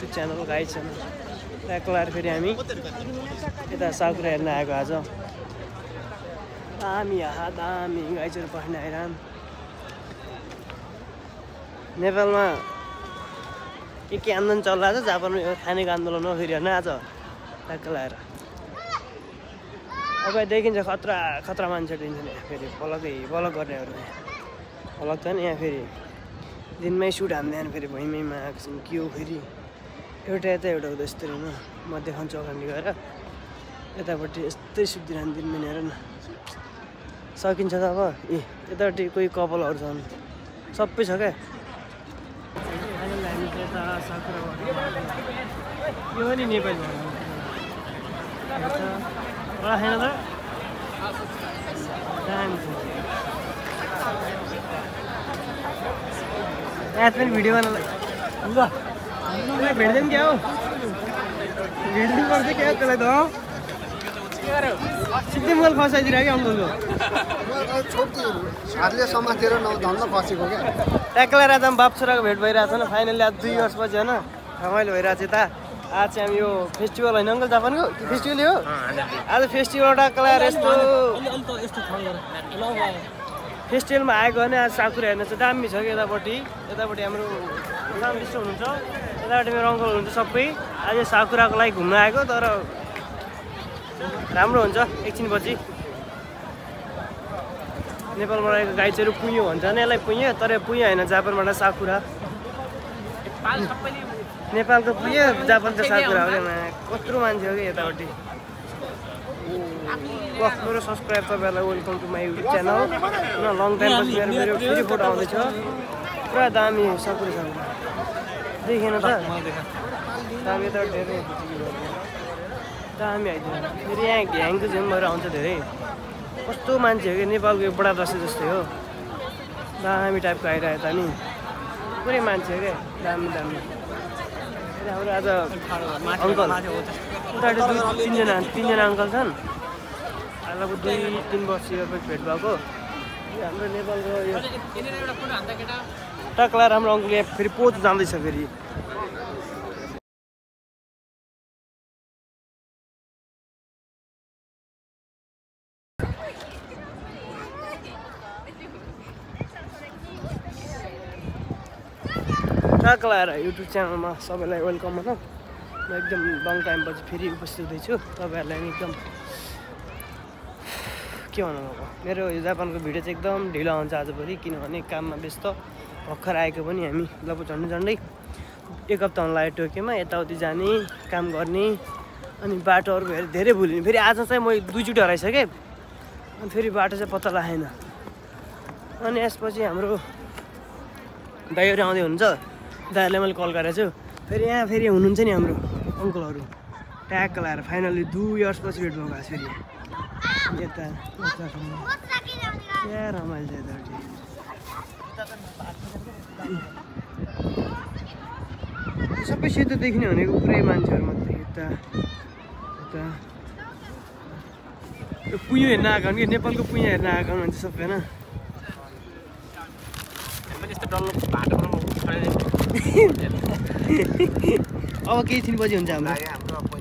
YouTube channel guide channel tag लगाएर फेरि हामी यता साकुरा हेर्न आएको आज दामी दामी गाइजहरू पठाउने आइराम नेपालमा के आन्दोलन चलिरहेको छ जापानमा यो खानेको आन्दोलन हो फेरि हेर्न आज ट्याग लगाएर अब देखिन्छ खतरा खतरा मान्छे दिन्छ नि फेरि पलक गर्नेहरू पलक छ नि यहाँ फेरि दिनमै सुट हान्दै फेरि भुइँमा आएको छौँ के हो फेरि एउटा यता एउटा हुँदो यस्तो होइन म देखाउँछु अगाडि गएर यतापट्टि यस्तै सुत्दिरहनु दिनमा हेर न सकिन्छ त अब ए यतापट्टि कोही कपालहरू छन् सबै छ क्या यो नि नेपाली खाएन त आज पनि भिडियो बनाउँदा ल भेट्दैन क्या हो भेट्नु पर्छ क्या त्यसलाई त सिधै मोबाइल फसाइदिएर क्या अङ्कलको हातले समातेर धन्न फसेको क्या ट्याक्कलाई राजा बाप छोराको भेट भइरहेको छ न फाइनली आज 2 वर्षपछि होइन रमाइलो भइरहेको छ यता आज चाहिँ हामी यो फेस्टिभल होइन अङ्कल जापानको फेस्टिभल हो आज फेस्टिभल ट्याक्कलाई यस्तो फेस्टिभलमा आएको भने आज साकुरा हेर्न चाहिँ दामी छ कि यतापट्टि हाम्रो रामकृष्ण हुनुहुन्छ यतापट्टि मेरो अङ्कल हुनुहुन्छ सबै आज साकुराको लागि घुम्न आएको तर राम्रो हुन्छ एकछिनपछि नेपालबाट आएको गाइडहरू पुग्यो भन्छ नि यसलाई पुग्यो तर पुग्यो होइन जापानबाट साकुरा नेपालको पुग्यो जापानको साकुरा हो क्या कत्रो मान्छे हो कि यतापट्टि मेरो सब्सक्राइब तपाईँहरूलाई welcome to my YouTube channel long टाइमपछि मेरो फेरि फोटो आउँदैछ पुरा दामी साकुरा देखेन त दामी त धेरै दामी आइदिनु फेरि यहाँ घ्याङको झ्याङ भएर आउँछ धेरै कस्तो मान्छे हो कि नेपालको यो बडा दसैँ जस्तै हो दामी टाइपको आइरहेको त नि पुरै मान्छे हो क्या दामी हाम्रो आज अङ्कल उतापट्टि तिनजना अङ्कल छन् आजको 2-3 वर्षीय भेट भएको हाम्रो नेपालको यो टक्ला राम्रो अङ्कल यहाँ फेरि पोच जाँदैछ फेरि टक्ला युट्युब च्यानलमा सबैलाई वेलकम भन म एकदम लङ टाइमपछि फेरि उपस्थित हुँदैछु तपाईँहरूलाई एकदम के भनौँ अब मेरो यो जापानको भिडियो चाहिँ एकदम ढिलो आउँछ आजभोलि किनभने काममा व्यस्त भर्खर आएको पनि हामी लगभग झन्डै 1 हप्ता हुन लाग्यो टोकियोमा यताउति जाने काम गर्ने अनि बाटोहरू धेरै भुलिने फेरि आज चाहिँ म 2 चोटि हराइसकेँ अनि फेरि बाटो चाहिँ पत्ता लागेन अनि यसपछि हाम्रो दाइहरू आउँदै हुन्छ दाइहरूलाई मैले कल गरेको छु फेरि यहाँ फेरि हुनुहुन्छ नि हाम्रो अङ्कलहरू ट्याग लगाएर फाइनली 2 इयर्सपछि भेट भएको फेरि यता क्या रमाइलो छ यता सबै सेतो देखिने भनेको पुरै मान्छेहरू मात्रै यता यो पुयो हेर्न आएको कि नेपालको पुयो हेर्न आएको मान्छे सबै होइन यस्तो डल्लो बाटोमा अब केही छिनपछि हुन्छ हाम्रो